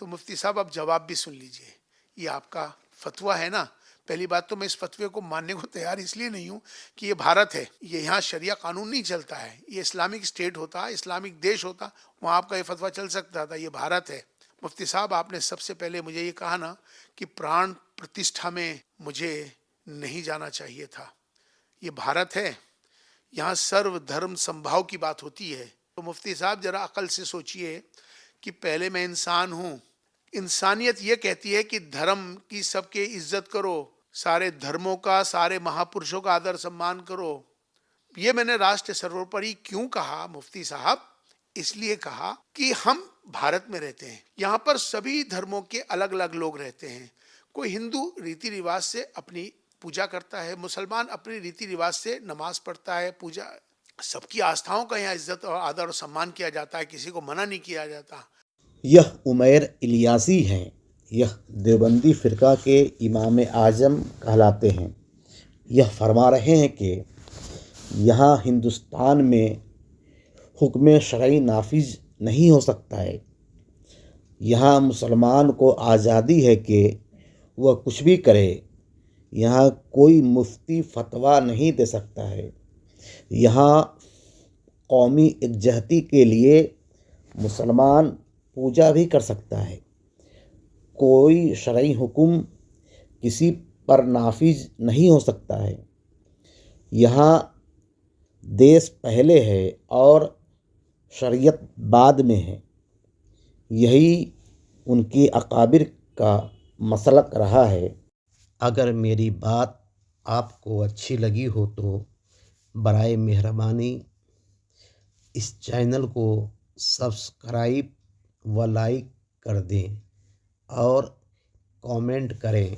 तो मुफ्ती साहब आप जवाब भी सुन लीजिए। ये आपका फतवा है ना, पहली बात तो मैं इस फतवे को मानने को तैयार इसलिए नहीं हूँ कि ये भारत है, ये यहाँ शरिया कानून नहीं चलता है, ये इस्लामिक स्टेट होता, इस्लामिक देश होता, वहाँ आपका ये फतवा चल सकता था। ये भारत है। मुफ्ती साहब आपने सबसे पहले मुझे ये कहा ना कि प्राण प्रतिष्ठा में मुझे नहीं जाना चाहिए था। ये भारत है, यहाँ सर्व धर्म संभाव की बात होती है। तो मुफ्ती साहब जरा अकल से सोचिए कि पहले मैं इंसान हूँ, इंसानियत ये कहती है कि धर्म की सबके इज्जत करो, सारे धर्मों का, सारे महापुरुषों का आदर सम्मान करो। ये मैंने राष्ट्र सर्वोपरि क्यों कहा मुफ्ती साहब? इसलिए कहा कि हम भारत में रहते हैं, यहाँ पर सभी धर्मों के अलग अलग लोग रहते हैं। कोई हिंदू रीति रिवाज से अपनी पूजा करता है, मुसलमान अपने रीति रिवाज से नमाज पढ़ता है, पूजा, सबकी आस्थाओं का यहाँ इज्जत और आदर और सम्मान किया जाता है, किसी को मना नहीं किया जाता। यह उमैर इलियासी हैं। यह देवबंदी फ़िरका के इमाम आज़म कहलाते हैं। यह फरमा रहे हैं कि यहाँ हिंदुस्तान में हुक्म शरई नाफिज नहीं हो सकता है। यहाँ मुसलमान को आज़ादी है कि वह कुछ भी करे। यहाँ कोई मुफ्ती फतवा नहीं दे सकता है। यहाँ कौमी इकजहती के लिए मुसलमान पूजा भी कर सकता है। कोई शरई हुक्म किसी पर नाफिज नहीं हो सकता है। यहाँ देश पहले है और शरीयत बाद में है। यही उनकी अकाबिर का मसलक रहा है। अगर मेरी बात आपको अच्छी लगी हो तो बराए मेहरबानी इस चैनल को सब्सक्राइब व लाइक कर दें और कमेंट करें।